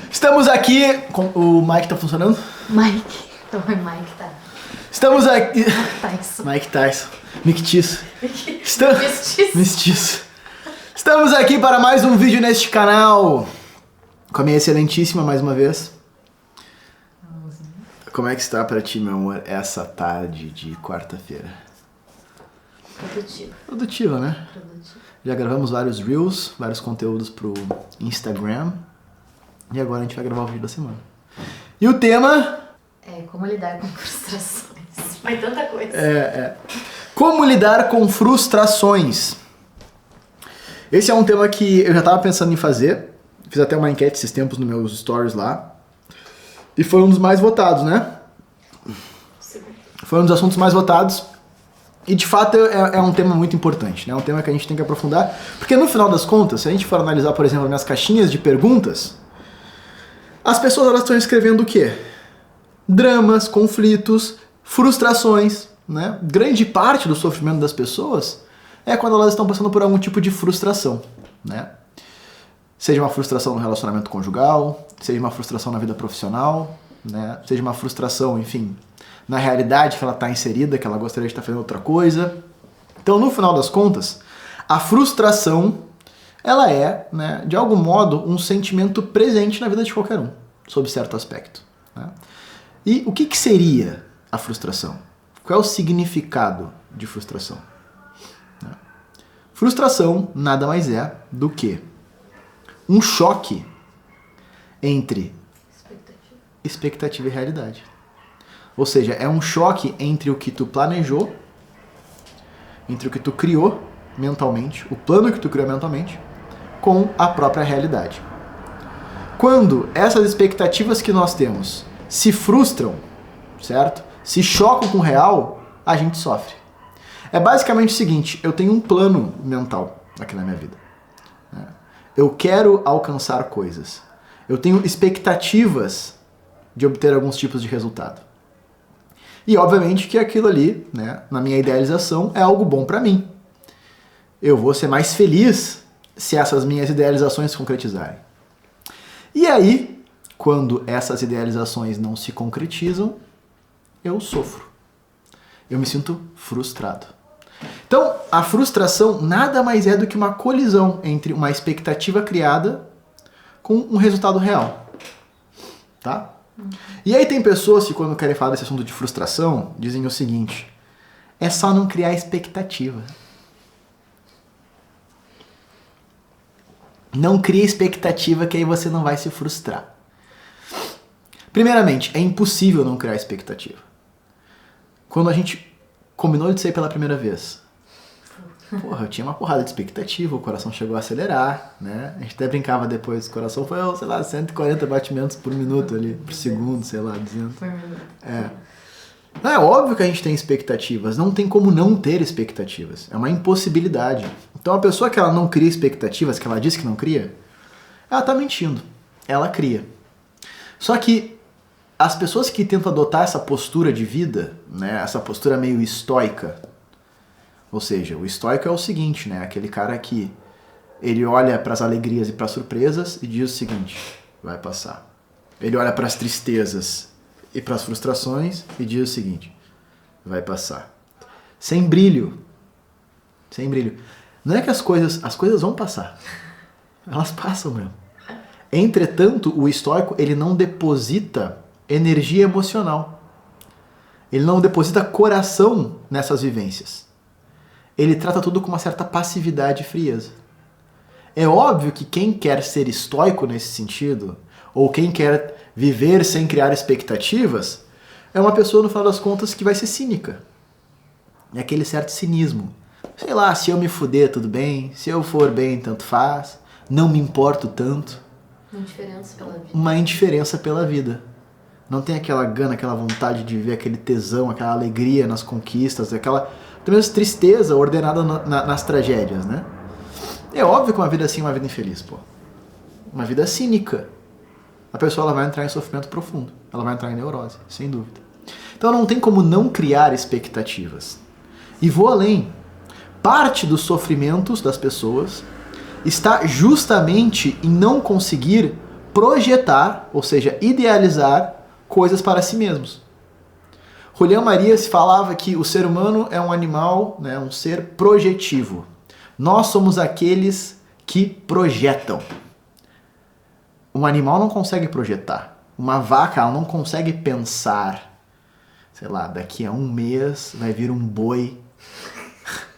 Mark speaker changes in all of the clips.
Speaker 1: Estamos aqui com... O Mike tá funcionando?
Speaker 2: Mike tá.
Speaker 1: Estamos aqui...
Speaker 2: Tyson.
Speaker 1: Mike Tyson. Mictiço. Mestiço. Estamos aqui para mais um vídeo neste canal. Com a minha excelentíssima, mais uma vez. Como é que está para ti, meu amor, essa tarde de quarta-feira? Produtiva, né? Já gravamos vários Reels, vários conteúdos pro Instagram. E agora a gente vai gravar o vídeo da semana. E o tema...
Speaker 2: É como lidar com frustrações. Mas tanta coisa.
Speaker 1: Como lidar com frustrações. Esse é um tema que eu já tava pensando em fazer. Fiz até uma enquete esses tempos nos meus stories lá. E foi um dos mais votados, né?
Speaker 2: Sim.
Speaker 1: Foi um dos assuntos mais votados. E de fato é um tema muito importante, né? É um tema que a gente tem que aprofundar. Porque no final das contas, se a gente for analisar, por exemplo, as minhas caixinhas de perguntas, as pessoas elas estão escrevendo o quê? Dramas, conflitos, frustrações, né? Grande parte do sofrimento das pessoas é quando elas estão passando por algum tipo de frustração, né? Seja uma frustração no relacionamento conjugal, seja uma frustração na vida profissional, né? Seja uma frustração, enfim, na realidade que ela está inserida, que ela gostaria de estar fazendo outra coisa. Então, no final das contas, a frustração, ela é, né, de algum modo, um sentimento presente na vida de qualquer um, sob certo aspecto, né? E o que seria a frustração? Qual é o significado de frustração? Frustração nada mais é do que um choque entre expectativa e realidade. Ou seja, é um choque entre o que tu planejou, entre o que tu criou mentalmente, o plano que tu criou mentalmente, com a própria realidade. Quando essas expectativas que nós temos se frustram, certo? Se chocam com o real, a gente sofre. É basicamente o seguinte, eu tenho um plano mental aqui na minha vida. Eu quero alcançar coisas. Eu tenho expectativas de obter alguns tipos de resultado. E obviamente que aquilo ali, né, na minha idealização, é algo bom para mim. Eu vou ser mais feliz se essas minhas idealizações se concretizarem. E aí, quando essas idealizações não se concretizam, eu sofro. Eu me sinto frustrado. Então, a frustração nada mais é do que uma colisão entre uma expectativa criada com um resultado real. Tá? E aí tem pessoas que quando querem falar desse assunto de frustração, dizem o seguinte: é só não criar expectativa. Não cria expectativa que aí você não vai se frustrar. Primeiramente, é impossível não criar expectativa. Quando a gente combinou de sair pela primeira vez, porra, eu tinha uma porrada de expectativa, o coração chegou a acelerar, né? A gente até brincava depois, o coração foi, sei lá, 140 batimentos por minuto ali, por segundo, sei lá, dizendo. É óbvio que a gente tem expectativas, não tem como não ter expectativas, é uma impossibilidade. Então a pessoa que ela não cria expectativas, que ela diz que não cria, ela tá mentindo, ela cria. Só que as pessoas que tentam adotar essa postura de vida, né, essa postura meio estoica, ou seja, o estoico é o seguinte, né, aquele cara que ele olha para as alegrias e para as surpresas e diz o seguinte: vai passar. Ele olha para as tristezas e para as frustrações e diz o seguinte: vai passar. Sem brilho. Sem brilho. Não é que as coisas vão passar. Elas passam mesmo. Entretanto, o estoico, ele não deposita energia emocional. Ele não deposita coração nessas vivências. Ele trata tudo com uma certa passividade e frieza. É óbvio que quem quer ser estoico nesse sentido, ou quem quer viver sem criar expectativas, é uma pessoa, no final das contas, que vai ser cínica. É aquele certo cinismo. Sei lá, se eu me fuder, tudo bem. Se eu for bem, tanto faz. Não me importo tanto.
Speaker 2: Uma indiferença pela vida. Uma
Speaker 1: indiferença pela vida. Não tem aquela gana, aquela vontade de ver aquele tesão, aquela alegria nas conquistas, aquela também tristeza ordenada nas tragédias, né? É óbvio que uma vida assim é uma vida infeliz, pô. Uma vida cínica. A pessoa ela vai entrar em sofrimento profundo. Ela vai entrar em neurose, sem dúvida. Então não tem como não criar expectativas. E vou além. Parte dos sofrimentos das pessoas está justamente em não conseguir projetar, ou seja, idealizar coisas para si mesmos. Julián Marías falava que o ser humano é um animal, né, um ser projetivo. Nós somos aqueles que projetam. Um animal não consegue projetar. Uma vaca, ela não consegue pensar. Sei lá, daqui a um mês vai vir um boi,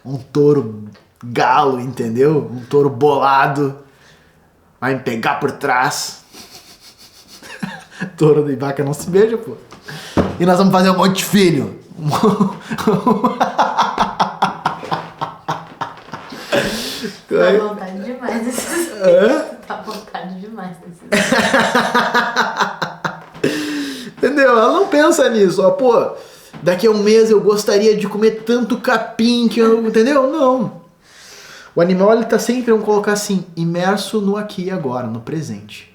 Speaker 1: um touro galo, entendeu? Um touro bolado, vai me pegar por trás. Touro e vaca não se beijam, pô. E nós vamos fazer um monte de filho.
Speaker 2: Dá vontade demais desses. Dá vontade demais desses.
Speaker 1: Entendeu? Ela não pensa nisso, ó, pô, daqui a um mês eu gostaria de comer tanto capim que eu... Entendeu? Não. O animal, ele tá sempre, vamos colocar assim, imerso no aqui e agora, no presente.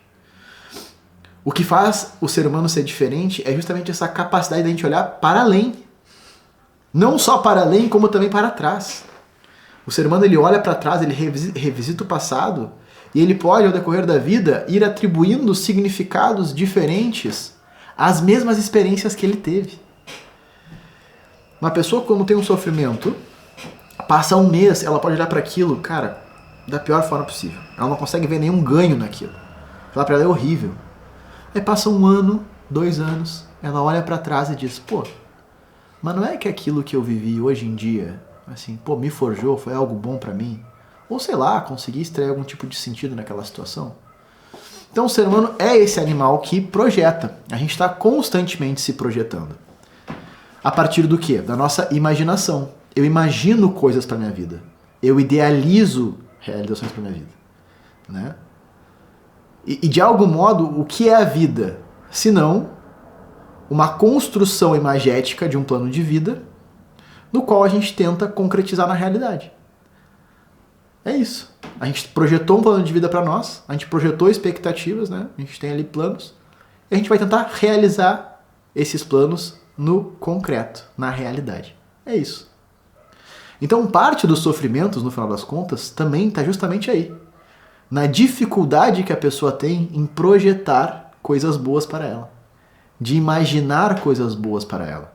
Speaker 1: O que faz o ser humano ser diferente é justamente essa capacidade de a gente olhar para além. Não só para além, como também para trás. O ser humano, ele olha para trás, ele revisita o passado e ele pode, ao decorrer da vida, ir atribuindo significados diferentes às mesmas experiências que ele teve. Uma pessoa, quando tem um sofrimento, passa um mês, ela pode olhar para aquilo, cara, da pior forma possível. Ela não consegue ver nenhum ganho naquilo. Falar para ela é horrível. Aí passa 1 ano, 2 anos, ela olha para trás e diz, pô, mas não é que aquilo que eu vivi hoje em dia, assim, pô, me forjou, foi algo bom para mim? Ou sei lá, consegui extrair algum tipo de sentido naquela situação? Então o ser humano é esse animal que projeta. A gente está constantemente se projetando. A partir do quê? Da nossa imaginação. Eu imagino coisas para minha vida. Eu idealizo realizações para minha vida, né? E de algum modo, o que é a vida? Senão uma construção imagética de um plano de vida no qual a gente tenta concretizar na realidade. É isso. A gente projetou um plano de vida para nós, a gente projetou expectativas, né? A gente tem ali planos, e a gente vai tentar realizar esses planos no concreto, na realidade. É isso. Então, parte dos sofrimentos, no final das contas, também está justamente aí. Na dificuldade que a pessoa tem em projetar coisas boas para ela. De imaginar coisas boas para ela.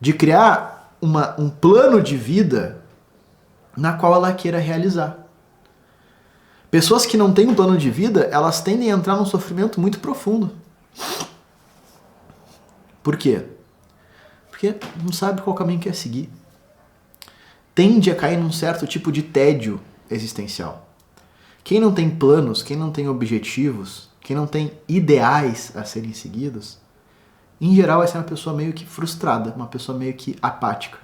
Speaker 1: De criar um plano de vida na qual ela queira realizar. Pessoas que não têm um plano de vida, elas tendem a entrar num sofrimento muito profundo. Por quê? Porque não sabe qual caminho quer seguir. Tende a cair num certo tipo de tédio existencial. Quem não tem planos, quem não tem objetivos, quem não tem ideais a serem seguidos, em geral vai ser uma pessoa meio que frustrada, uma pessoa meio que apática.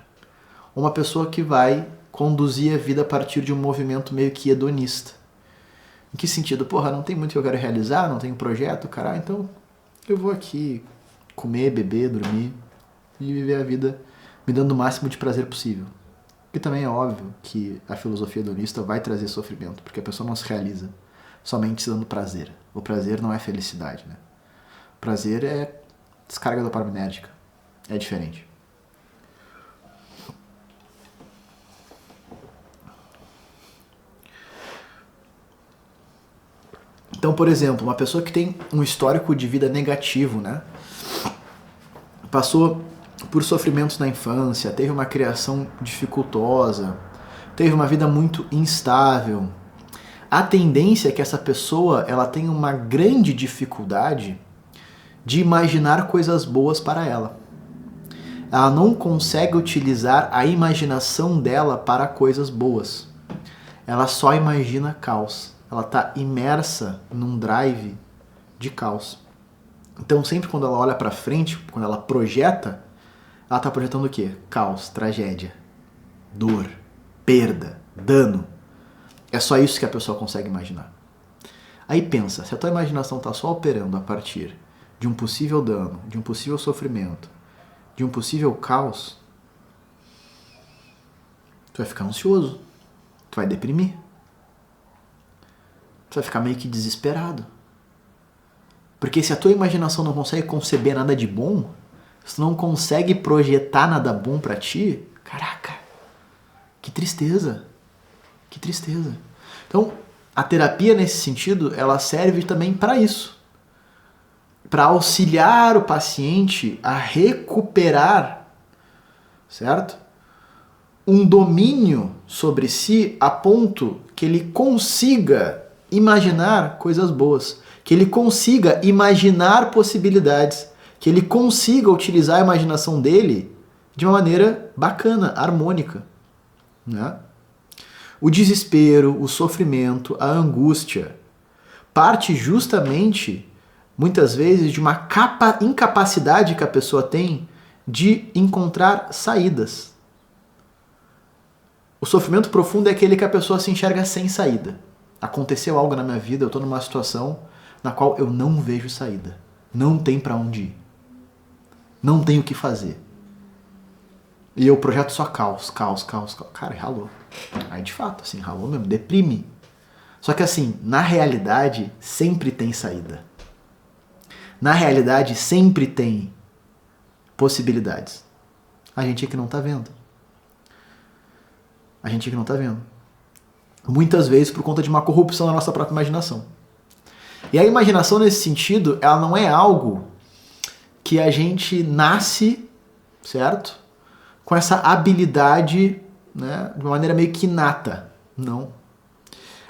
Speaker 1: Uma pessoa que vai conduzir a vida a partir de um movimento meio que hedonista. Em que sentido? Porra, não tem muito que eu quero realizar, não tenho projeto, caralho, então eu vou aqui comer, beber, dormir e viver a vida me dando o máximo de prazer possível. E também é óbvio que a filosofia hedonista vai trazer sofrimento, porque a pessoa não se realiza somente se dando prazer. O prazer não é felicidade, né? Prazer é descarga dopaminérgica. É diferente. Então, por exemplo, uma pessoa que tem um histórico de vida negativo, né? Passou por sofrimentos na infância, teve uma criação dificultosa, teve uma vida muito instável. A tendência é que essa pessoa ela tenha uma grande dificuldade de imaginar coisas boas para ela. Ela não consegue utilizar a imaginação dela para coisas boas. Ela só imagina caos. Ela está imersa num drive de caos. Então sempre quando ela olha para frente, quando ela projeta, ela está projetando o quê? Caos, tragédia, dor, perda, dano. É só isso que a pessoa consegue imaginar. Aí pensa, se a tua imaginação está só operando a partir de um possível dano, de um possível sofrimento, de um possível caos, tu vai ficar ansioso, tu vai deprimir, tu vai ficar meio que desesperado. Porque se a tua imaginação não consegue conceber nada de bom, se tu não consegue projetar nada bom pra ti, caraca, que tristeza, que tristeza. Então, a terapia nesse sentido, ela serve também para isso. para auxiliar o paciente a recuperar, certo? Um domínio sobre si a ponto que ele consiga imaginar coisas boas, que ele consiga imaginar possibilidades, que ele consiga utilizar a imaginação dele de uma maneira bacana, harmônica, né? O desespero, o sofrimento, a angústia parte justamente, muitas vezes, de uma incapacidade que a pessoa tem de encontrar saídas. O sofrimento profundo é aquele que a pessoa se enxerga sem saída. Aconteceu algo na minha vida, eu estou numa situação na qual eu não vejo saída. Não tem para onde ir. Não tem o que fazer. E eu projeto só caos. Cara, ralou. Aí de fato, assim, ralou mesmo, deprime. Só que assim, na realidade, sempre tem saída. Na realidade, sempre tem possibilidades. A gente é que não tá vendo. A gente é que não tá vendo. Muitas vezes por conta de uma corrupção da nossa própria imaginação. E a imaginação, nesse sentido, ela não é algo que a gente nasce, certo? Com essa habilidade, né, de uma maneira meio que inata. Não.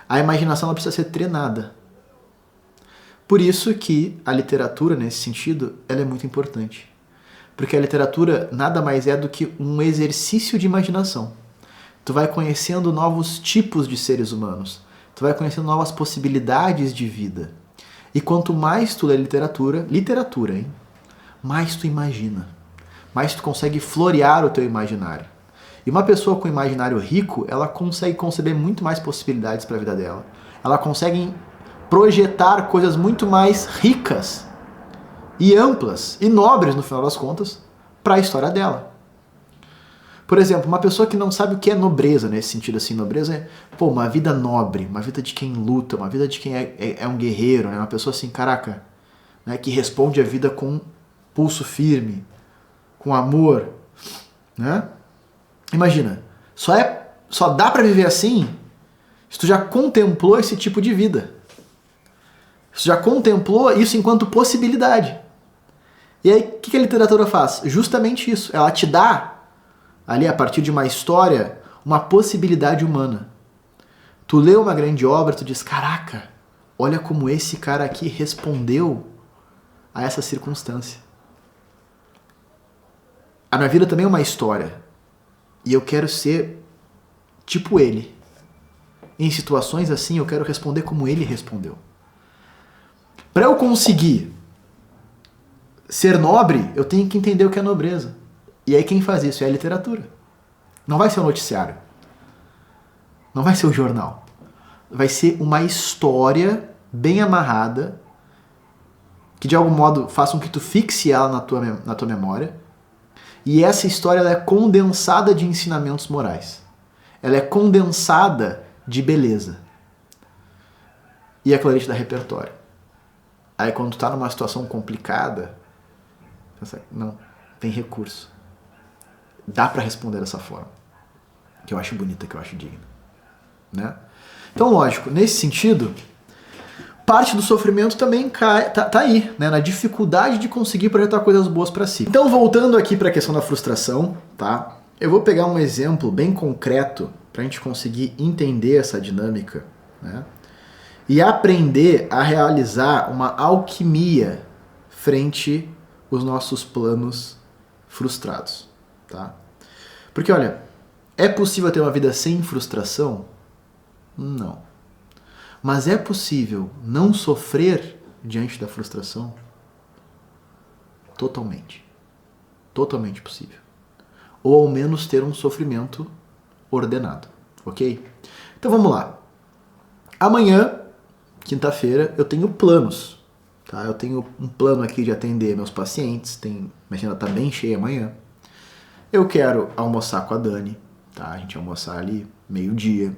Speaker 1: A imaginação ela precisa ser treinada. Por isso que a literatura, nesse sentido, ela é muito importante. Porque a literatura nada mais é do que um exercício de imaginação. Tu vai conhecendo novos tipos de seres humanos. Tu vai conhecendo novas possibilidades de vida. E quanto mais tu lê literatura, hein? Mais tu imagina. Mais tu consegue florear o teu imaginário. E uma pessoa com imaginário rico, ela consegue conceber muito mais possibilidades para a vida dela. Ela consegue projetar coisas muito mais ricas e amplas e nobres, no final das contas, para a história dela. Por exemplo, uma pessoa que não sabe o que é nobreza, nesse sentido assim, nobreza é, uma vida nobre, uma vida de quem luta, uma vida de quem é um guerreiro, né? Uma pessoa assim, caraca, né? Que responde a vida com pulso firme, com amor, né? Imagina, só dá pra viver assim se tu já contemplou esse tipo de vida. Se tu já contemplou isso enquanto possibilidade. E aí, o que a literatura faz? Justamente isso. Ela te dá, ali a partir de uma história, uma possibilidade humana. Tu lê uma grande obra, tu diz, caraca, olha como esse cara aqui respondeu a essa circunstância. A minha vida também é uma história. E eu quero ser tipo ele. Em situações assim, eu quero responder como ele respondeu. Para eu conseguir ser nobre, eu tenho que entender o que é nobreza. E aí quem faz isso é a literatura. Não vai ser o noticiário. Não vai ser o jornal. Vai ser uma história bem amarrada, que de algum modo faça com que tu fixe ela na tua memória. E essa história ela é condensada de ensinamentos morais. Ela é condensada de beleza. E aquilo ali te dá repertório. Aí quando tu tá numa situação complicada, pensa, não, tem recurso. Dá pra responder dessa forma. Que eu acho bonita, que eu acho digna. Né? Então, lógico, nesse sentido, parte do sofrimento também tá aí, né? Na dificuldade de conseguir projetar coisas boas pra si. Então, voltando aqui pra questão da frustração, tá? Eu vou pegar um exemplo bem concreto pra gente conseguir entender essa dinâmica, né? E aprender a realizar uma alquimia frente aos nossos planos frustrados, tá? Porque, olha, é possível ter uma vida sem frustração? Não. Mas é possível não sofrer diante da frustração? Totalmente. Totalmente possível. Ou ao menos ter um sofrimento ordenado, ok? Então vamos lá. Amanhã, quinta-feira, eu tenho planos, tá? Eu tenho um plano aqui de atender meus pacientes, minha agenda tá bem cheia amanhã. Eu quero almoçar com a Dani, tá? A gente vai almoçar ali meio-dia.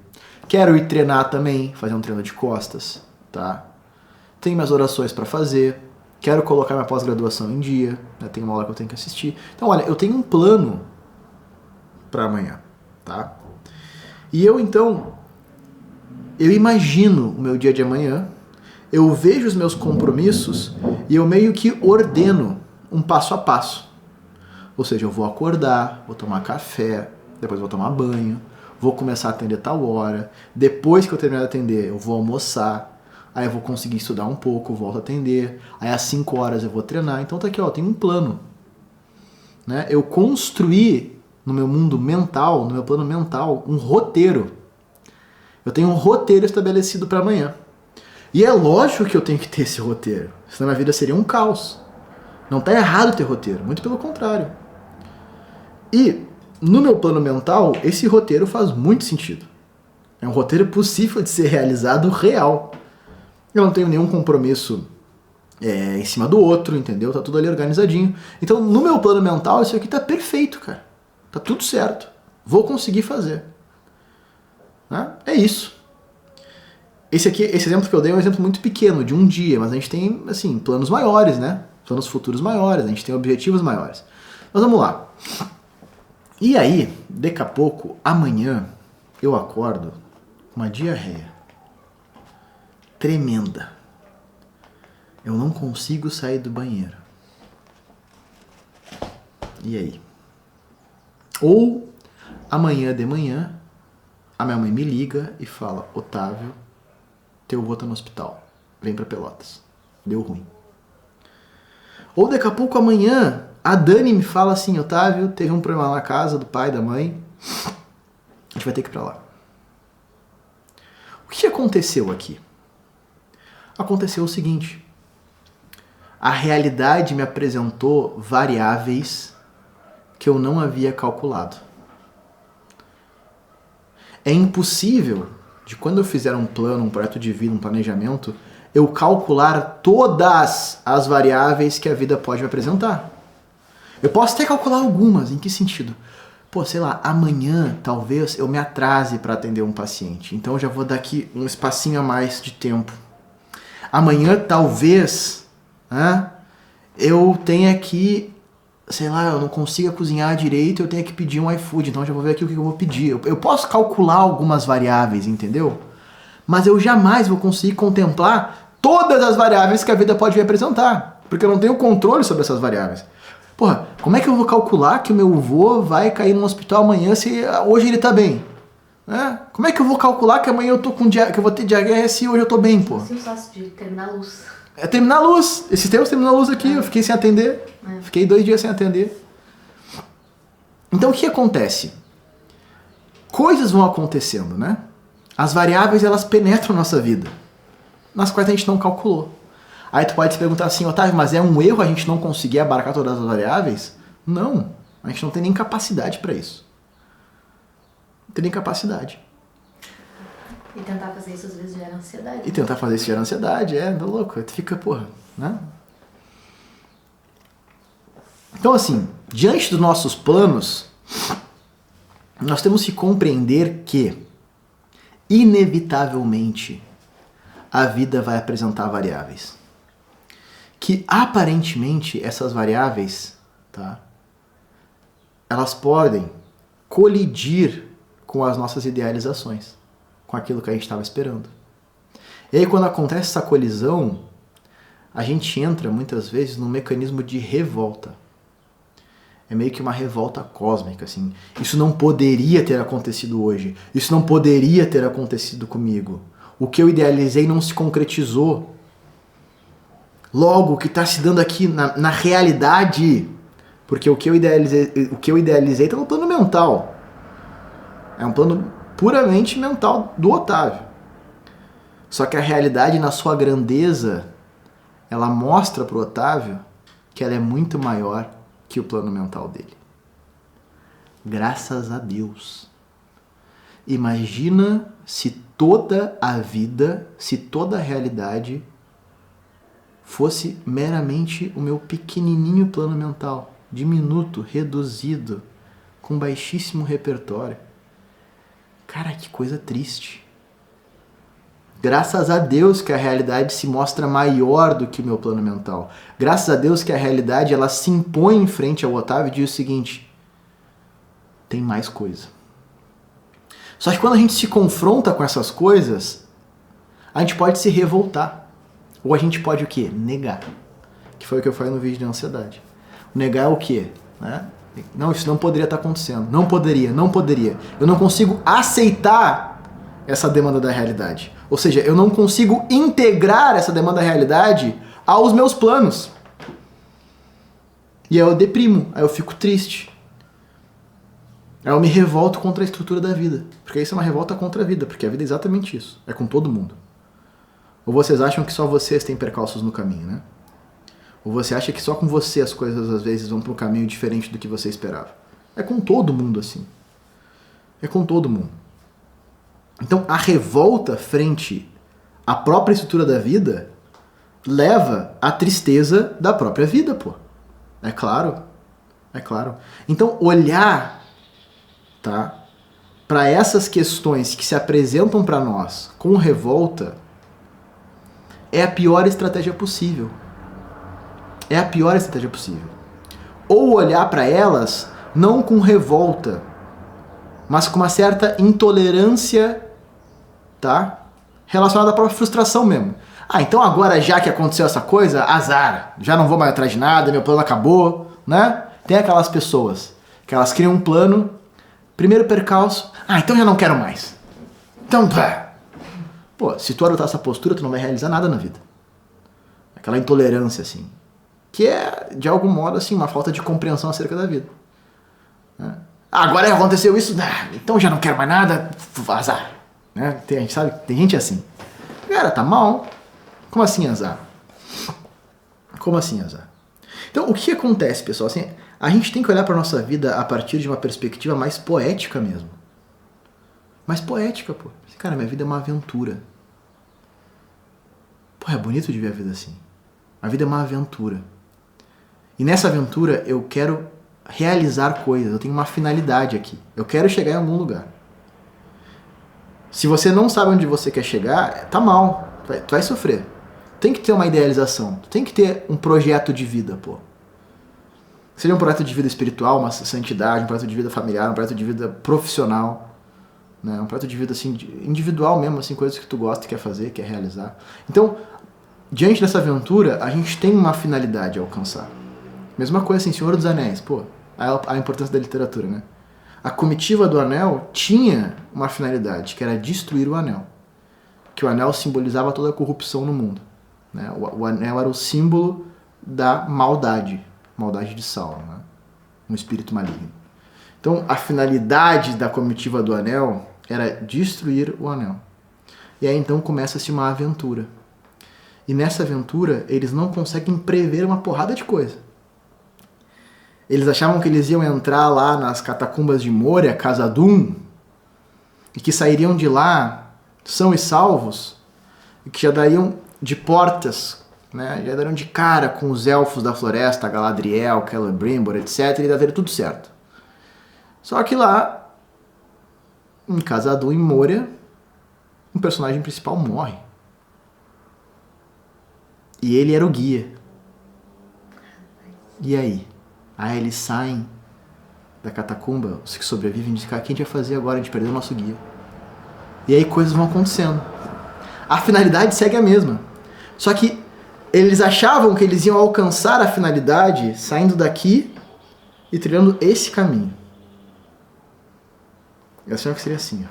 Speaker 1: Quero ir treinar também, fazer um treino de costas, tá? Tenho minhas orações para fazer. Quero colocar minha pós-graduação em dia. Né? Tem uma aula que eu tenho que assistir. Então, olha, eu tenho um plano para amanhã, tá? E eu imagino o meu dia de amanhã, eu vejo os meus compromissos E eu meio que ordeno um passo a passo. Ou seja, eu vou acordar, vou tomar café, depois vou tomar banho, vou começar a atender tal hora, depois que eu terminar de atender, eu vou almoçar, aí eu vou conseguir estudar um pouco, volto a atender, aí às 5 horas eu vou treinar. Então tá aqui, ó, tem um plano. Né? Eu construí no meu mundo mental, no meu plano mental, um roteiro. Eu tenho um roteiro estabelecido para amanhã. E é lógico que eu tenho que ter esse roteiro, senão minha vida seria um caos. Não tá errado ter roteiro, muito pelo contrário. E no meu plano mental, esse roteiro faz muito sentido. É um roteiro possível de ser realizado real. Eu não tenho nenhum compromisso em cima do outro, entendeu? Tá tudo ali organizadinho. Então, no meu plano mental, isso aqui tá perfeito, cara. Tá tudo certo. Vou conseguir fazer. Né? É isso. Esse exemplo que eu dei é um exemplo muito pequeno, de um dia, mas a gente tem, assim, planos maiores, né? Planos futuros maiores, a gente tem objetivos maiores. Mas vamos lá. E aí, daqui a pouco, amanhã, eu acordo com uma diarreia tremenda. Eu não consigo sair do banheiro. E aí? Ou, amanhã de manhã, a minha mãe me liga e fala: Otávio, teu avô tá no hospital. Vem pra Pelotas. Deu ruim. Ou daqui a pouco amanhã, a Dani me fala assim: Otávio, teve um problema na casa do pai, da mãe. A gente vai ter que ir pra lá. O que aconteceu aqui? Aconteceu o seguinte. A realidade me apresentou variáveis que eu não havia calculado. É impossível, de quando eu fizer um plano, um projeto de vida, um planejamento, eu calcular todas as variáveis que a vida pode me apresentar. Eu posso até calcular algumas. Em que sentido? Pô, sei lá, amanhã talvez eu me atrase para atender um paciente. Então eu já vou dar aqui um espacinho a mais de tempo. Amanhã talvez eu tenha que, sei lá, eu não consiga cozinhar direito, eu tenho que pedir um iFood. Então eu já vou ver aqui o que eu vou pedir. Eu posso calcular algumas variáveis, entendeu? Mas eu jamais vou conseguir contemplar todas as variáveis que a vida pode me apresentar. Porque eu não tenho controle sobre essas variáveis. Porra, como é que eu vou calcular que o meu avô vai cair no hospital amanhã se hoje ele tá bem? Como é que eu vou calcular que amanhã eu tô com que eu vou ter diarreia se hoje eu tô bem, pô?
Speaker 2: Se eu sócio de terminar a luz.
Speaker 1: É terminar a luz. Esses tempos terminou a luz aqui, eu fiquei sem atender. Fiquei 2 dias sem atender. Então o que acontece? Coisas vão acontecendo, né? As variáveis, elas penetram nossa vida, nas quais a gente não calculou. Aí tu pode se perguntar assim: Otávio, mas é um erro a gente não conseguir abarcar todas as variáveis? Não, a gente não tem nem capacidade para isso. Não tem nem capacidade.
Speaker 2: E tentar fazer isso às vezes gera ansiedade.
Speaker 1: E tentar fazer isso gera ansiedade, tá louco. Tu fica, porra, né? Então assim, diante dos nossos planos, nós temos que compreender que, inevitavelmente, a vida vai apresentar variáveis. Que aparentemente essas variáveis, elas podem colidir com as nossas idealizações, com aquilo que a gente estava esperando. E aí quando acontece essa colisão, a gente entra muitas vezes num mecanismo de revolta. É meio que uma revolta cósmica, assim. Isso não poderia ter acontecido hoje. Isso não poderia ter acontecido comigo. O que eu idealizei não se concretizou. Logo, o que está se dando aqui na realidade, porque o que eu idealizei está no plano mental. É um plano puramente mental do Otávio. Só que a realidade, na sua grandeza, ela mostra para o Otávio que ela é muito maior que o plano mental dele. Graças a Deus. Imagina se toda a vida, se toda a realidade fosse meramente o meu pequenininho plano mental, diminuto, reduzido, com baixíssimo repertório. Cara, que coisa triste. Graças a Deus que a realidade se mostra maior do que o meu plano mental. Graças a Deus que a realidade, ela se impõe em frente ao Otávio e diz o seguinte: tem mais coisa. Só que quando a gente se confronta com essas coisas, a gente pode se revoltar. Ou a gente pode o quê? Negar. que foi o que eu falei no vídeo de ansiedade. O negar é o quê? Né? Não, isso não poderia estar acontecendo. Não poderia. Eu não consigo aceitar essa demanda da realidade. Ou seja, eu não consigo integrar essa demanda da realidade aos meus planos. E aí eu deprimo, aí eu fico triste. Aí eu me revolto contra a estrutura da vida. Porque isso é uma revolta contra a vida, porque a vida é exatamente isso. É com todo mundo. Ou vocês acham que só vocês têm percalços no caminho, né? Ou você acha que só com você as coisas às vezes vão para um caminho diferente do que você esperava. É com todo mundo assim. É com todo mundo. Então a revolta frente à própria estrutura da vida leva à tristeza da própria vida, pô. É claro. É claro. Então olhar, tá, para essas questões que se apresentam para nós com revolta é a pior estratégia possível. É a pior estratégia possível. Ou olhar para elas não com revolta, mas com uma certa intolerância, tá? Relacionada à própria frustração mesmo. Ah, então agora já que aconteceu essa coisa, azar. Já não vou mais atrás de nada, meu plano acabou, né? Tem aquelas pessoas que elas criam um plano, primeiro percalço, então já não quero mais. Então, pô, se tu adotar essa postura, tu não vai realizar nada na vida. Aquela intolerância, assim. Que é, de algum modo, assim, uma falta de compreensão acerca da vida. Né? Agora aconteceu isso, então já não quero mais nada, azar. Né? Tem gente assim. Cara, tá mal. Como assim azar? Como assim azar? Então, o que acontece, pessoal? Assim, a gente tem que olhar para nossa vida a partir de uma perspectiva mais poética mesmo. Mais poética, pô. Cara, minha vida é uma aventura. Pô, é bonito de ver a vida assim. A vida é uma aventura. E nessa aventura eu quero realizar coisas. Eu tenho uma finalidade aqui. Eu quero chegar em algum lugar. Se você não sabe onde você quer chegar, tá mal. Tu vai sofrer. Tem que ter uma idealização. Tu tem que ter um projeto de vida, pô. Seja um projeto de vida espiritual, uma santidade, um projeto de vida familiar, um projeto de vida profissional, né? Um projeto de vida assim, individual mesmo, assim, coisas que tu gosta, quer fazer, quer realizar. Então, diante dessa aventura, a gente tem uma finalidade a alcançar. Mesma coisa assim, Senhor dos Anéis, pô, a importância da literatura, né? A comitiva do anel tinha uma finalidade, que era destruir o anel. Que o anel simbolizava toda a corrupção no mundo. Né? O anel era o símbolo da maldade de Sauron, né? Um espírito maligno. Então, a finalidade da comitiva do anel era destruir o anel. E aí então começa-se uma aventura. E nessa aventura, eles não conseguem prever uma porrada de coisa. Eles achavam que eles iam entrar lá nas catacumbas de Moria, Khazad-dûm, e que sairiam de lá são e salvos, e que já dariam de portas, né? Já dariam de cara com os elfos da floresta, Galadriel, Celebrimbor, etc., e daria tudo certo. Só que lá, em Khazad-dûm, em Moria, um personagem principal morre. E ele era o guia. E aí? Aí eles saem da catacumba, os que sobrevivem, dizem, cara, o que a gente vai fazer agora? A gente perdeu o nosso guia. E aí coisas vão acontecendo. A finalidade segue a mesma. Só que eles achavam que eles iam alcançar a finalidade saindo daqui e trilhando esse caminho. Eles achavam que seria assim.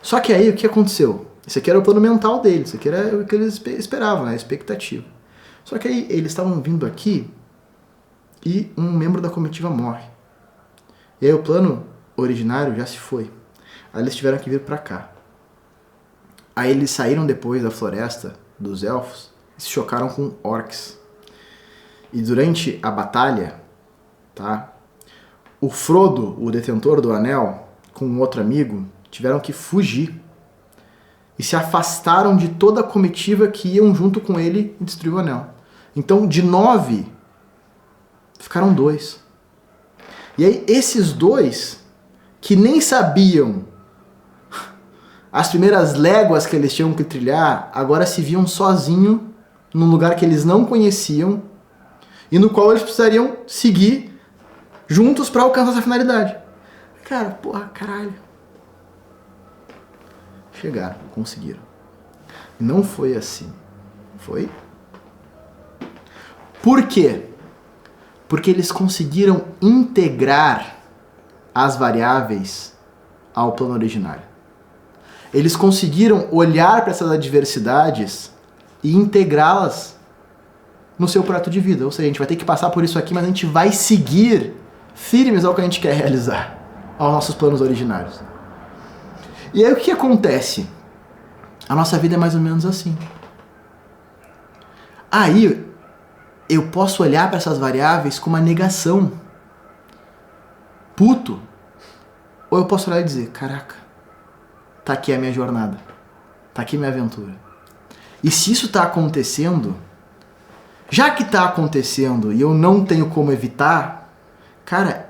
Speaker 1: Só que aí o que aconteceu? Esse aqui era o plano mental deles, isso aqui era o que eles esperavam, né? A expectativa. Só que aí eles estavam vindo aqui e um membro da comitiva morre. E aí o plano originário já se foi. Aí eles tiveram que vir pra cá. Aí eles saíram depois da floresta dos elfos e se chocaram com orcs. E durante a batalha, tá? O Frodo, o detentor do anel, com um outro amigo, tiveram que fugir. E se afastaram de toda a comitiva que iam junto com ele e destruir o anel. Então, de 9, ficaram 2. E aí, esses 2, que nem sabiam as primeiras léguas que eles tinham que trilhar, agora se viam sozinhos num lugar que eles não conheciam e no qual eles precisariam seguir juntos para alcançar essa finalidade. Cara, porra, caralho. Chegaram, conseguiram. Não foi assim. Foi Por quê? Porque eles conseguiram integrar as variáveis ao plano originário. Eles conseguiram olhar para essas adversidades e integrá-las no seu prato de vida. Ou seja, a gente vai ter que passar por isso aqui, mas a gente vai seguir firmes ao que a gente quer realizar, aos nossos planos originários. E aí o que acontece? A nossa vida é mais ou menos assim. Aí eu posso olhar para essas variáveis com uma negação. Puto. Ou eu posso olhar e dizer, caraca, tá aqui a minha jornada. Tá aqui a minha aventura. E se isso tá acontecendo, já que tá acontecendo e eu não tenho como evitar, cara,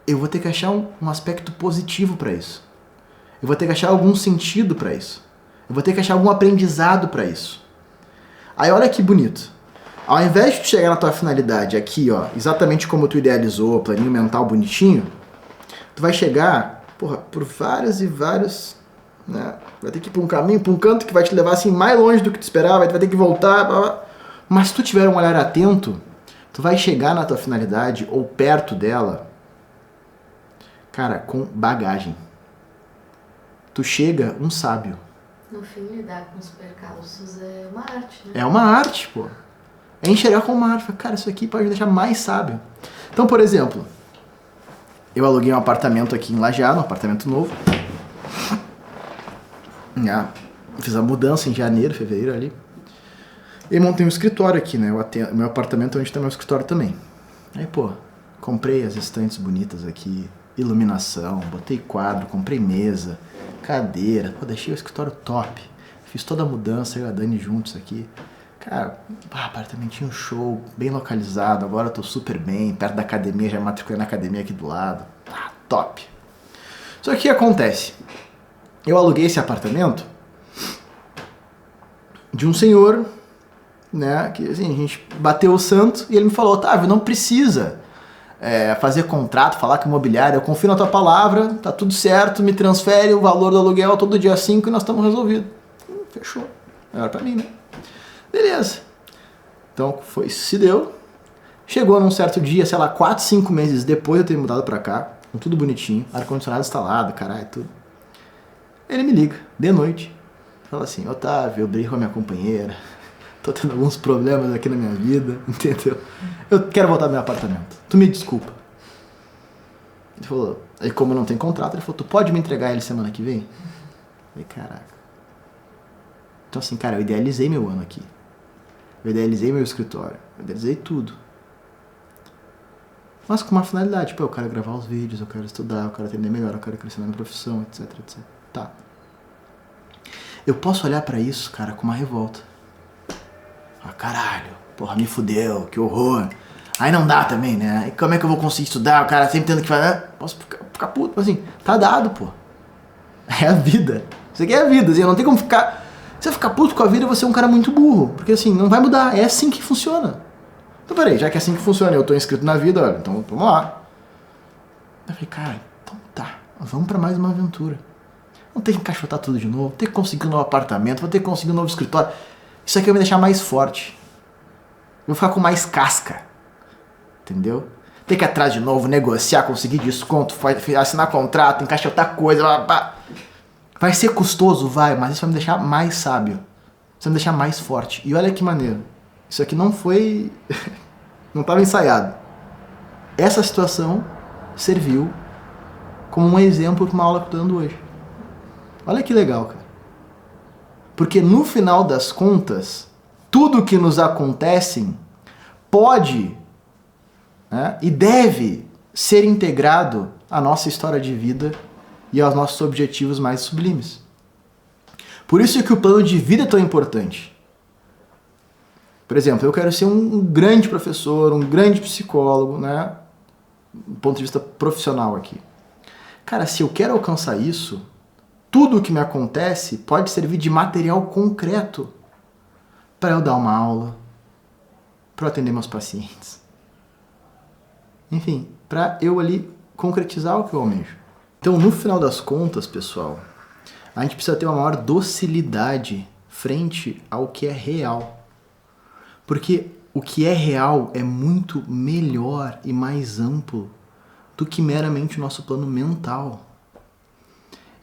Speaker 1: eu vou ter que achar um aspecto positivo para isso. Eu vou ter que achar algum sentido para isso. Eu vou ter que achar algum aprendizado para isso. Aí olha que bonito. Ao invés de tu chegar na tua finalidade aqui, ó, exatamente como tu idealizou, planinho mental bonitinho, tu vai chegar, porra, por vários e vários, né? Vai ter que ir pra um caminho, pra um canto que vai te levar assim mais longe do que tu esperava, vai ter que voltar, blá, blá. Mas se tu tiver um olhar atento, tu vai chegar na tua finalidade ou perto dela, cara, com bagagem. Tu chega um sábio.
Speaker 2: No fim, lidar com os percalços é uma arte, né?
Speaker 1: É uma arte, pô. É enxergar como uma arte. Cara, isso aqui pode me deixar mais sábio. Então, por exemplo, eu aluguei um apartamento aqui em Lajeado, um apartamento novo. Fiz a mudança em janeiro, fevereiro ali. E montei um escritório aqui, né? Meu apartamento é onde tem meu escritório também. Aí, pô, comprei as estantes bonitas aqui, iluminação, botei quadro, comprei mesa, cadeira, pô, deixei o escritório top. Fiz toda a mudança, eu e a Dani juntos aqui. Cara, apartamentinho show, bem localizado, agora eu tô super bem, perto da academia, já matriculei na academia aqui do lado. Top. Só que o que acontece? Eu aluguei esse apartamento de um senhor, né, que assim, a gente bateu o santo e ele me falou, Otávio, não precisa fazer contrato, falar com o imobiliário, eu confio na tua palavra, tá tudo certo, me transfere o valor do aluguel todo dia 5 e nós estamos resolvidos. Fechou. Melhor pra mim, né? Beleza. Então, se deu. Chegou num certo dia, sei lá, 4, 5 meses depois de eu ter mudado pra cá, com tudo bonitinho, ar-condicionado instalado, caralho, tudo. Ele me liga, de noite, fala assim, Otávio, eu brigo com a minha companheira, tô tendo alguns problemas aqui na minha vida, entendeu? Eu quero voltar pro meu apartamento, tu me desculpa. Ele falou, aí como não tem contrato, ele falou, tu pode me entregar ele semana que vem? Eu falei, caraca. Então assim, cara, eu idealizei meu ano aqui. Eu idealizei meu escritório. Eu idealizei tudo. Mas com uma finalidade. Tipo, eu quero gravar os vídeos, eu quero estudar, eu quero atender melhor, eu quero crescer na minha profissão, etc, etc. Tá. Eu posso olhar pra isso, cara, com uma revolta. Ah, caralho, porra, me fudeu, que horror. Aí não dá também, né? E como é que eu vou conseguir estudar? O cara sempre tendo que fazer... Posso ficar puto, assim, tá dado, pô. É a vida. Isso aqui é a vida, assim, não tem como ficar... Se você ficar puto com a vida, você é um cara muito burro. Porque assim, não vai mudar. É assim que funciona. Então peraí, já que é assim que funciona, eu tô inscrito na vida, olha, então vamos lá. Eu falei, cara, então tá, vamos pra mais uma aventura. Vamos ter que encaixotar tudo de novo, ter que conseguir um novo apartamento, vou ter que conseguir um novo escritório. Isso aqui vai me deixar mais forte. Eu vou ficar com mais casca. Entendeu? Ter que ir atrás de novo, negociar, conseguir desconto, assinar contrato, encaixotar coisa, blá, blá. Vai ser custoso, vai, mas isso vai me deixar mais sábio. Isso vai me deixar mais forte. E olha que maneiro. Isso aqui não foi... não estava ensaiado. Essa situação serviu como um exemplo para uma aula que eu estou dando hoje. Olha que legal, cara. Porque no final das contas, tudo que nos acontece pode, né, e deve ser integrado à nossa história de vida e aos nossos objetivos mais sublimes. Por isso é que o plano de vida é tão importante. Por exemplo, eu quero ser um grande professor, um grande psicólogo, né? Do ponto de vista profissional aqui. Cara, se eu quero alcançar isso, tudo o que me acontece pode servir de material concreto para eu dar uma aula, para eu atender meus pacientes. Enfim, para eu ali concretizar o que eu almejo. Então, no final das contas, pessoal, a gente precisa ter uma maior docilidade frente ao que é real. Porque o que é real é muito melhor e mais amplo do que meramente o nosso plano mental.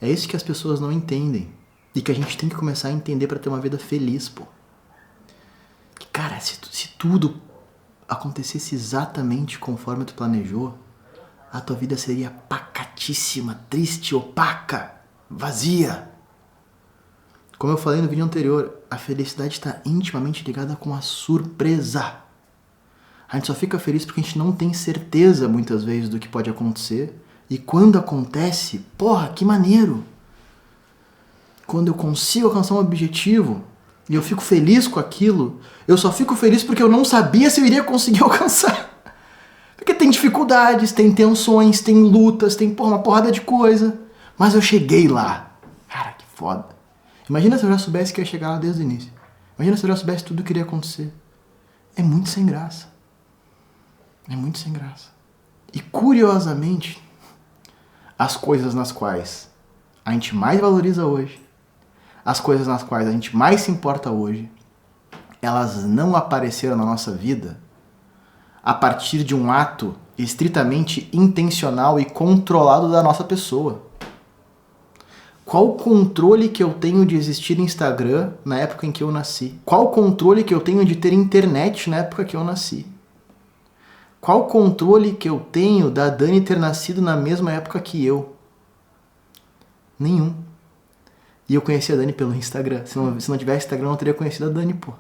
Speaker 1: É isso que as pessoas não entendem e que a gente tem que começar a entender para ter uma vida feliz, pô. Cara, se tudo acontecesse exatamente conforme tu planejou, a tua vida seria pacatíssima, triste, opaca, vazia. Como eu falei no vídeo anterior, a felicidade está intimamente ligada com a surpresa. A gente só fica feliz porque a gente não tem certeza, muitas vezes, do que pode acontecer. E quando acontece, porra, que maneiro! Quando eu consigo alcançar um objetivo e eu fico feliz com aquilo, eu só fico feliz porque eu não sabia se eu iria conseguir alcançar. Porque tem dificuldades, tem tensões, tem lutas, tem uma porrada de coisa. Mas eu cheguei lá. Cara, que foda. Imagina se eu já soubesse que ia chegar lá desde o início. Imagina se eu já soubesse tudo o que iria acontecer. É muito sem graça. É muito sem graça. E curiosamente, as coisas nas quais a gente mais valoriza hoje, as coisas nas quais a gente mais se importa hoje, elas não apareceram na nossa vida a partir de um ato estritamente intencional e controlado da nossa pessoa. Qual o controle que eu tenho de existir no Instagram na época em que eu nasci? Qual o controle que eu tenho de ter internet na época que eu nasci? Qual o controle que eu tenho da Dani ter nascido na mesma época que eu? Nenhum. E eu conheci a Dani pelo Instagram. Se não tivesse Instagram, eu não teria conhecido a Dani, pô.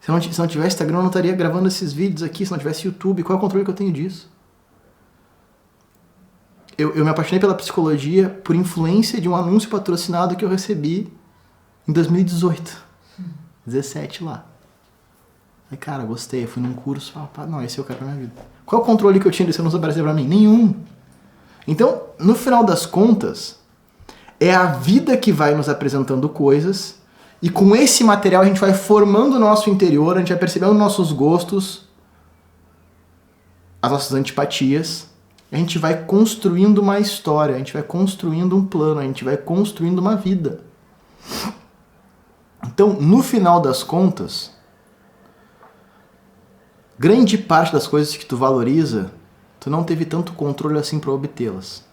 Speaker 1: Se não tivesse Instagram, eu não estaria gravando esses vídeos aqui. Se não tivesse YouTube, qual é o controle que eu tenho disso? Eu me apaixonei pela psicologia por influência de um anúncio patrocinado que eu recebi em 2018. 17 lá. Aí, cara, gostei. Eu fui num curso. Não, esse eu quero pra minha vida. Qual é o controle que eu tinha desse anúncio aparecer pra mim? Nenhum. Então, no final das contas, é a vida que vai nos apresentando coisas e com esse material a gente vai formando o nosso interior, a gente vai percebendo nossos gostos, as nossas antipatias. A gente vai construindo uma história, a gente vai construindo um plano, a gente vai construindo uma vida. Então, no final das contas, grande parte das coisas que tu valoriza, tu não teve tanto controle assim para obtê-las.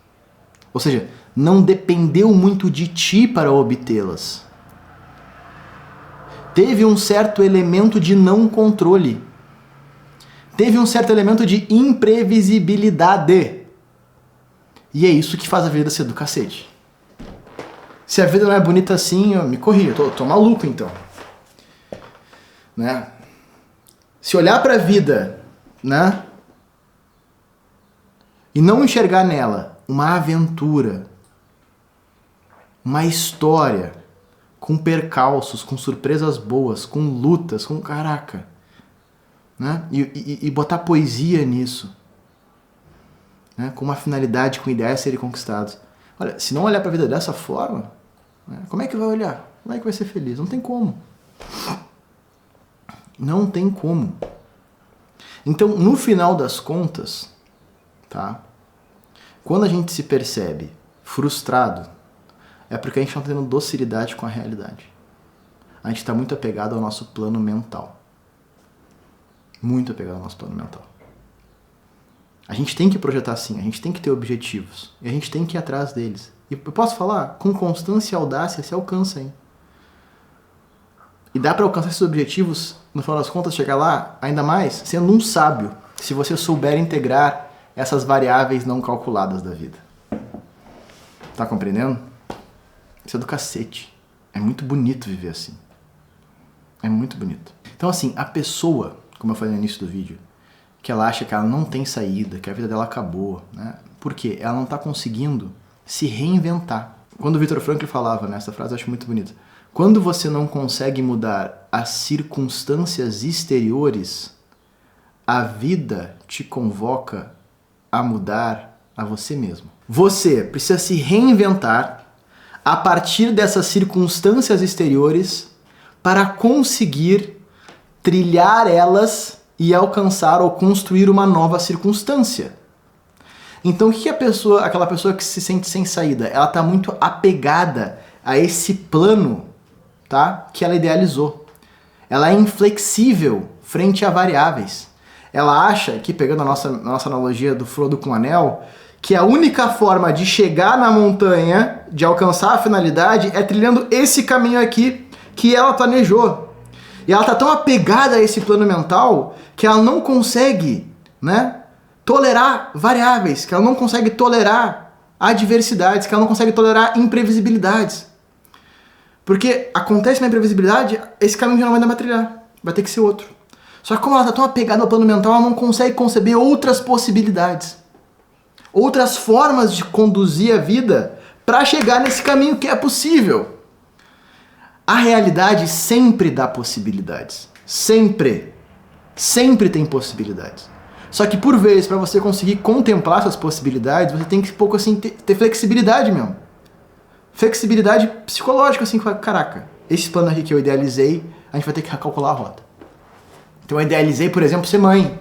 Speaker 1: Ou seja, não dependeu muito de ti para obtê-las. Teve um certo elemento de não controle. Teve um certo elemento de imprevisibilidade. E é isso que faz a vida ser do cacete. Se a vida não é bonita assim, me corrija, eu tô maluco então. Né? Se olhar pra vida, né? E não enxergar nela uma aventura, uma história, com percalços, com surpresas boas, com lutas, com caraca. Né? E botar poesia nisso, né? Com uma finalidade, com ideais a serem conquistados. Olha, se não olhar para a vida dessa forma, né? Como é que vai olhar? Como é que vai ser feliz? Não tem como. Não tem como. Então, no final das contas, tá? Quando a gente se percebe frustrado, é porque a gente não está tendo docilidade com a realidade. A gente está muito apegado ao nosso plano mental. Muito apegado ao nosso plano mental. A gente tem que projetar sim, a gente tem que ter objetivos. E a gente tem que ir atrás deles. E eu posso falar, com constância e audácia se alcança, hein? E dá para alcançar esses objetivos, no final das contas, chegar lá, ainda mais, sendo um sábio, se você souber integrar essas variáveis não calculadas da vida. Tá compreendendo? Isso é do cacete. É muito bonito viver assim. É muito bonito. Então assim, a pessoa, como eu falei no início do vídeo, que ela acha que ela não tem saída, que a vida dela acabou, né? Por quê? Ela não está conseguindo se reinventar. Quando o Viktor Frankl falava, né, essa frase eu acho muito bonita, quando você não consegue mudar as circunstâncias exteriores, a vida te convoca a mudar a você mesmo. Você precisa se reinventar a partir dessas circunstâncias exteriores para conseguir trilhar elas e alcançar ou construir uma nova circunstância. Então o que aquela pessoa que se sente sem saída? Ela está muito apegada a esse plano, tá, que ela idealizou. Ela é inflexível frente a variáveis. Ela acha, que pegando a nossa analogia do Frodo com o Anel, que a única forma de chegar na montanha, de alcançar a finalidade, é trilhando esse caminho aqui que ela planejou. E ela tá tão apegada a esse plano mental que ela não consegue, né, tolerar variáveis, que ela não consegue tolerar adversidades, que ela não consegue tolerar imprevisibilidades. Porque acontece uma imprevisibilidade, esse caminho já não vai dar pra trilhar, vai ter que ser outro. Só que como ela tá tão apegada ao plano mental, ela não consegue conceber outras possibilidades, outras formas de conduzir a vida para chegar nesse caminho que é possível. A realidade sempre dá possibilidades. Sempre. Sempre tem possibilidades. Só que por vezes, para você conseguir contemplar essas possibilidades, você tem que pouco assim ter flexibilidade mesmo. Flexibilidade psicológica, assim, caraca, esse plano aqui que eu idealizei, a gente vai ter que recalcular a rota. Então eu idealizei, por exemplo, ser mãe.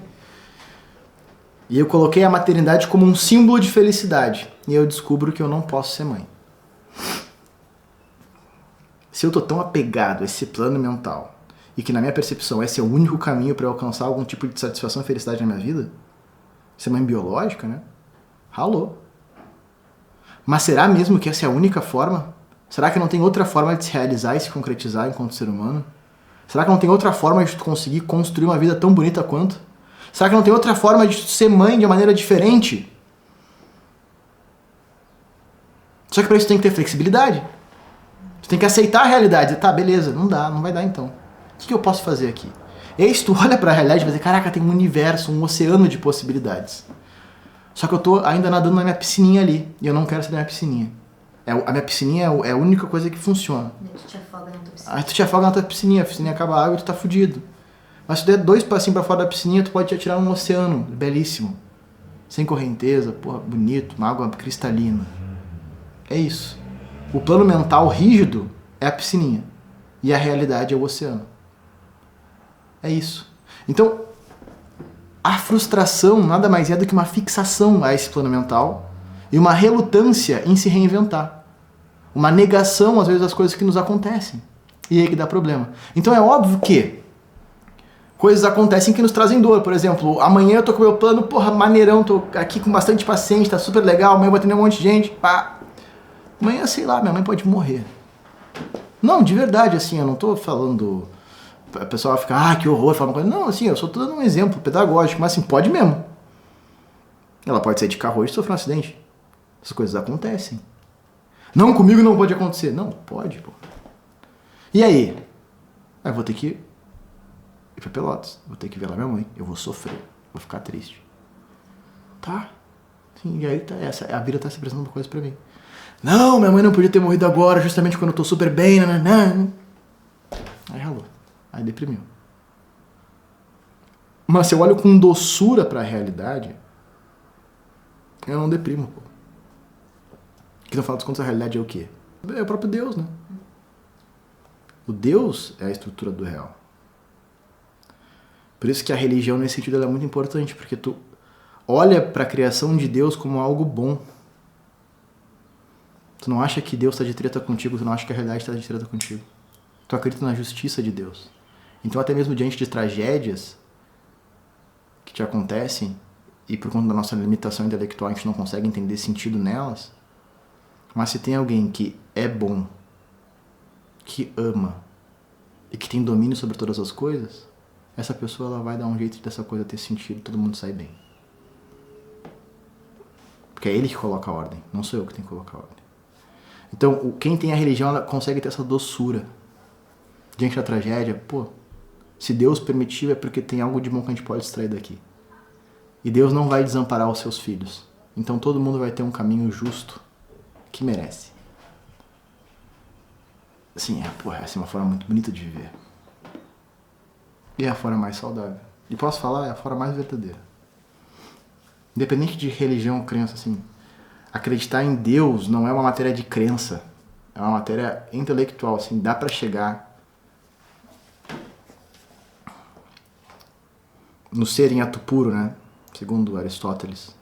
Speaker 1: E eu coloquei a maternidade como um símbolo de felicidade. E eu descubro que eu não posso ser mãe. Se eu tô tão apegado a esse plano mental, e que na minha percepção esse é o único caminho para eu alcançar algum tipo de satisfação e felicidade na minha vida, ser mãe biológica, né? Ralou. Mas será mesmo que essa é a única forma? Será que não tem outra forma de se realizar e se concretizar enquanto ser humano? Será que não tem outra forma de tu conseguir construir uma vida tão bonita quanto? Será que não tem outra forma de tu ser mãe de uma maneira diferente? Só que para isso tem que ter flexibilidade. Tu tem que aceitar a realidade. Tá, beleza, não dá, não vai dar então. O que eu posso fazer aqui? E aí se tu olha para a realidade e vai dizer, caraca, tem um universo, um oceano de possibilidades. Só que eu tô ainda nadando na minha piscininha ali. E eu não quero sair da minha piscininha. A minha piscininha é a única coisa que funciona.
Speaker 2: Tu te afoga na tua piscina.
Speaker 1: Aí tu te afoga na tua piscininha, a piscininha acaba a água e tu tá fudido. Mas se tu der 2 passinhos pra fora da piscininha, tu pode te atirar num oceano belíssimo. Sem correnteza, porra, bonito, uma água cristalina. É isso. O plano mental rígido é a piscininha. E a realidade é o oceano. É isso. Então, a frustração nada mais é do que uma fixação a esse plano mental e uma relutância em se reinventar. Uma negação, às vezes, das coisas que nos acontecem. E aí que dá problema. Então é óbvio que coisas acontecem que nos trazem dor. Por exemplo, amanhã eu tô com o meu plano, porra, maneirão, tô aqui com bastante paciente, tá super legal, amanhã eu vou atender um monte de gente, pá. Amanhã, sei lá, minha mãe pode morrer. Não, de verdade, assim, eu não tô falando... A pessoa vai ficar, que horror, fala uma coisa. Não, assim, eu só tô dando um exemplo pedagógico, mas assim, pode mesmo. Ela pode sair de carro hoje e sofrer um acidente. Essas coisas acontecem. Não, comigo não pode acontecer. Não, pode, pô. E aí? Eu vou ter que ir pra Pelotas. Vou ter que ver lá minha mãe. Eu vou sofrer. Vou ficar triste. Tá. Sim, e aí tá, a vida tá se apresentando coisas pra mim. Não, minha mãe não podia ter morrido agora, justamente quando eu tô super bem. Nananã. Aí ralou. Aí deprimiu. Mas se eu olho com doçura pra realidade, eu não deprimo, pô. Que no final dos contos a realidade é o quê? É o próprio Deus, né? O Deus é a estrutura do real. Por isso que a religião, nesse sentido, ela é muito importante, porque tu olha pra criação de Deus como algo bom. Tu não acha que Deus tá de treta contigo, tu não acha que a realidade tá de treta contigo. Tu acredita na justiça de Deus. Então até mesmo diante de tragédias que te acontecem, e por conta da nossa limitação intelectual a gente não consegue entender sentido nelas, mas se tem alguém que é bom, que ama e que tem domínio sobre todas as coisas, essa pessoa ela vai dar um jeito dessa coisa ter sentido, todo mundo sai bem. Porque é ele que coloca a ordem, não sou eu que tenho que colocar a ordem. Então, quem tem a religião, ela consegue ter essa doçura. Diante da tragédia, pô, se Deus permitiu é porque tem algo de bom que a gente pode extrair daqui. E Deus não vai desamparar os seus filhos. Então todo mundo vai ter um caminho justo que merece. Sim, essa é uma forma muito bonita de viver. E é a forma mais saudável. E posso falar, é a forma mais verdadeira. Independente de religião ou crença, assim, acreditar em Deus não é uma matéria de crença. É uma matéria intelectual, assim, dá pra chegar no ser em ato puro, né? Segundo Aristóteles,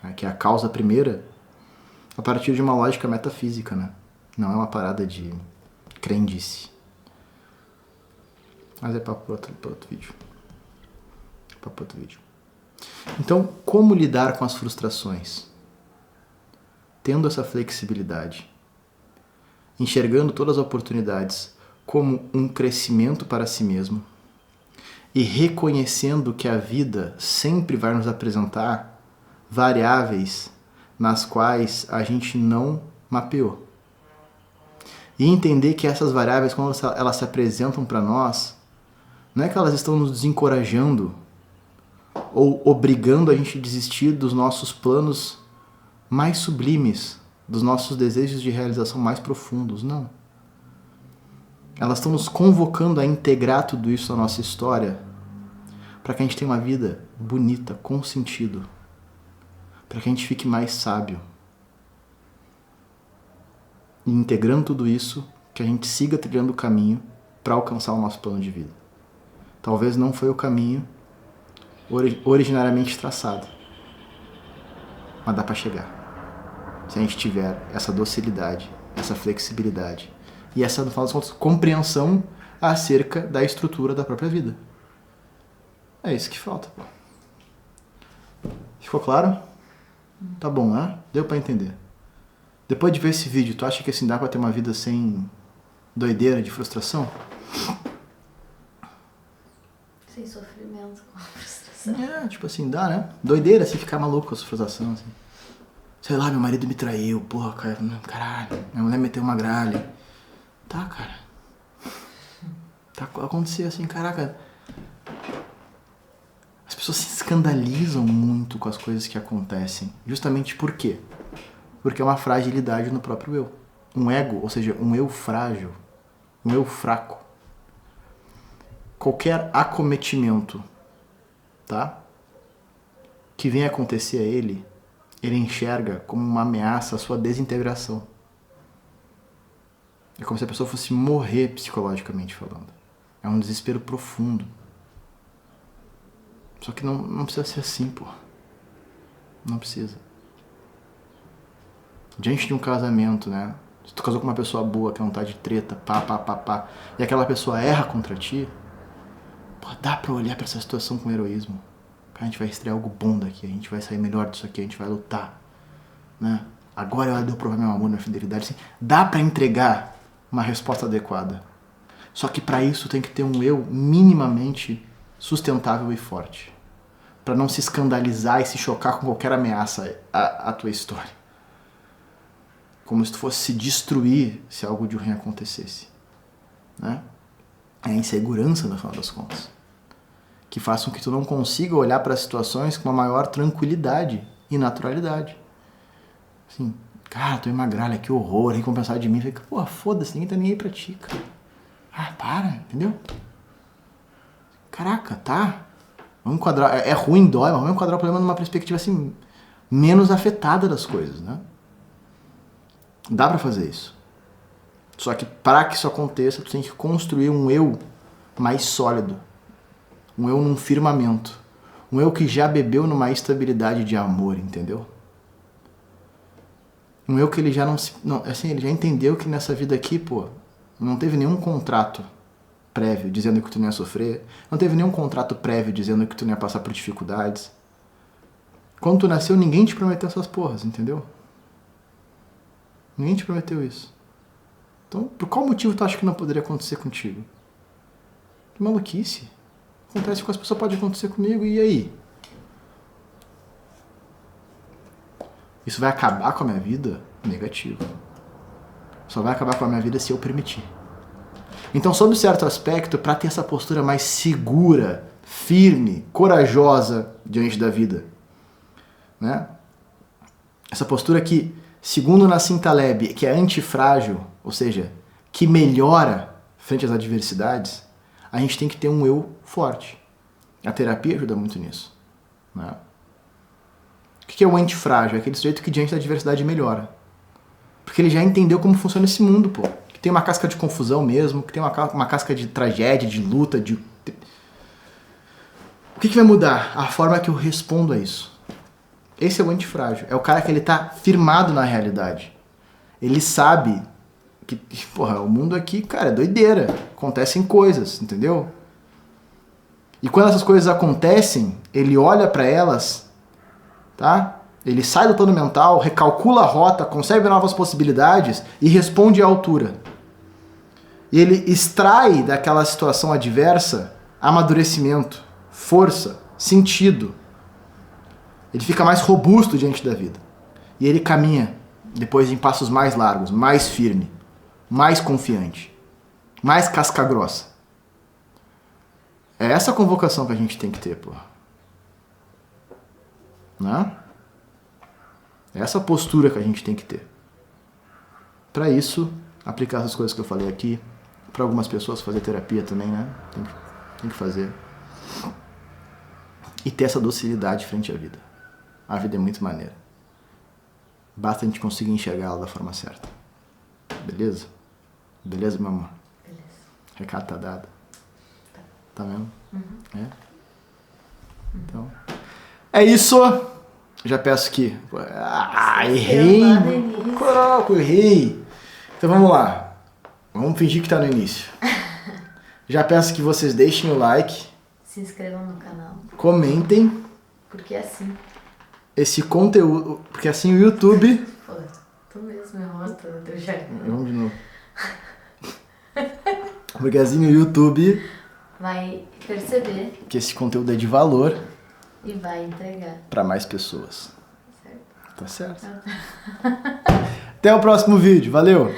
Speaker 1: né? Que é a causa primeira a partir de uma lógica metafísica, né? Não é uma parada de crendice. Mas é papo para outro vídeo. Papo para outro vídeo. Então, como lidar com as frustrações? Tendo essa flexibilidade. Enxergando todas as oportunidades como um crescimento para si mesmo. E reconhecendo que a vida sempre vai nos apresentar variáveis nas quais a gente não mapeou. E entender que essas variáveis, quando elas se apresentam para nós, não é que elas estão nos desencorajando ou obrigando a gente a desistir dos nossos planos mais sublimes, dos nossos desejos de realização mais profundos, não. Elas estão nos convocando a integrar tudo isso à nossa história para que a gente tenha uma vida bonita, com sentido, para que a gente fique mais sábio. E integrando tudo isso, que a gente siga trilhando o caminho para alcançar o nosso plano de vida. Talvez não foi o caminho originariamente traçado, mas dá para chegar. Se a gente tiver essa docilidade, essa flexibilidade e essa, no final das contas, compreensão acerca da estrutura da própria vida. É isso que falta, pô. Ficou claro? Tá bom, né? Deu pra entender. Depois de ver esse vídeo, tu acha que assim dá pra ter uma vida sem doideira de frustração?
Speaker 2: Sem sofrimento com a frustração.
Speaker 1: É, tipo assim, dá, né? Doideira assim, ficar maluco com a frustração, assim. Sei lá, meu marido me traiu, porra, cara, caralho, minha mulher meteu uma gralha. Tá, cara. Tá, aconteceu assim, caraca. As pessoas se escandalizam muito com as coisas que acontecem. Justamente por quê? Porque é uma fragilidade no próprio eu. Um ego, ou seja, um eu frágil, um eu fraco. Qualquer acometimento, tá? Que venha acontecer a ele enxerga como uma ameaça à sua desintegração. É como se a pessoa fosse morrer psicologicamente falando. É um desespero profundo. Só que não precisa ser assim, pô. Não precisa. Diante de um casamento, né? Se tu casou com uma pessoa boa, que não tá de treta, pá, e aquela pessoa erra contra ti, pô, dá pra olhar pra essa situação com heroísmo. A gente vai extrair algo bom daqui, a gente vai sair melhor disso aqui, a gente vai lutar, né? Agora é hora de eu provar meu amor, minha fidelidade. Assim, dá pra entregar uma resposta adequada. Só que pra isso tem que ter um eu minimamente sustentável e forte. Pra não se escandalizar e se chocar com qualquer ameaça à tua história. Como se tu fosse se destruir se algo de ruim acontecesse, né? É a insegurança, no final das contas, que faz com que tu não consiga olhar para as situações com uma maior tranquilidade e naturalidade. Assim, cara, tô em uma gralha, que horror, recompensar de mim. Fica, porra, foda-se, ninguém tá nem aí pra ti, cara. Ah, para, entendeu? Caraca, tá? Vamos enquadrar, é ruim, dói, mas vamos enquadrar o problema numa perspectiva assim, menos afetada das coisas, né? Dá pra fazer isso. Só que para que isso aconteça, tu tem que construir um eu mais sólido. Um eu num firmamento. Um eu que já bebeu numa estabilidade de amor, entendeu? Um eu que ele já ele já entendeu que nessa vida aqui, pô, não teve nenhum contrato prévio dizendo que tu não ia sofrer. Não teve nenhum contrato prévio dizendo que tu não ia passar por dificuldades. Quando tu nasceu, ninguém te prometeu essas porras, entendeu? Ninguém te prometeu isso. Então, por qual motivo tu acha que não poderia acontecer contigo? Que maluquice. Acontece com as pessoas, pode acontecer comigo, e aí? Isso vai acabar com a minha vida? Negativo. Só vai acabar com a minha vida se eu permitir. Então, sob certo aspecto, para ter essa postura mais segura, firme, corajosa diante da vida, né? Essa postura que, segundo Nassim Taleb, que é antifrágil, ou seja, que melhora frente às adversidades, a gente tem que ter um eu forte. A terapia ajuda muito nisso, né? O que é o antifrágil? É aquele sujeito que diante da adversidade melhora. Porque ele já entendeu como funciona esse mundo, pô. Que tem uma casca de confusão mesmo, que tem uma casca de tragédia, de luta, de... O que vai mudar? A forma que eu respondo a isso. Esse é o antifrágil. É o cara que ele tá firmado na realidade. Ele sabe que, porra, o mundo aqui, cara, é doideira. Acontecem coisas, entendeu? E quando essas coisas acontecem, ele olha para elas, tá? Ele sai do plano mental, recalcula a rota, concebe novas possibilidades e responde à altura. E ele extrai daquela situação adversa amadurecimento, força, sentido. Ele fica mais robusto diante da vida. E ele caminha depois em passos mais largos, mais firme, mais confiante, mais casca grossa. É essa a convocação que a gente tem que ter, porra. Né? É essa postura que a gente tem que ter. Para isso, aplicar essas coisas que eu falei aqui. Para algumas pessoas fazer terapia também, né? Tem que fazer. E ter essa docilidade frente à vida. A vida é muito maneira. Basta a gente conseguir enxergar ela da forma certa. Beleza? Beleza, meu amor?
Speaker 2: Beleza.
Speaker 1: Recado tá dado. Tá mesmo? É? Então. É isso! Já peço que... errei! Caraca, errei! Então vamos lá. Vamos fingir que tá no início. Já peço que vocês deixem o like.
Speaker 2: Se inscrevam no canal.
Speaker 1: Comentem.
Speaker 2: Porque é assim.
Speaker 1: Esse conteúdo... Porque assim o YouTube...
Speaker 2: Pô, tu mesmo me rosto no teu jardim.
Speaker 1: Vamos de novo. Porque assim o YouTube...
Speaker 2: Vai perceber.
Speaker 1: Que esse conteúdo é de valor.
Speaker 2: E vai entregar.
Speaker 1: Para mais pessoas.
Speaker 2: Certo?
Speaker 1: Tá certo. Até o próximo vídeo. Valeu!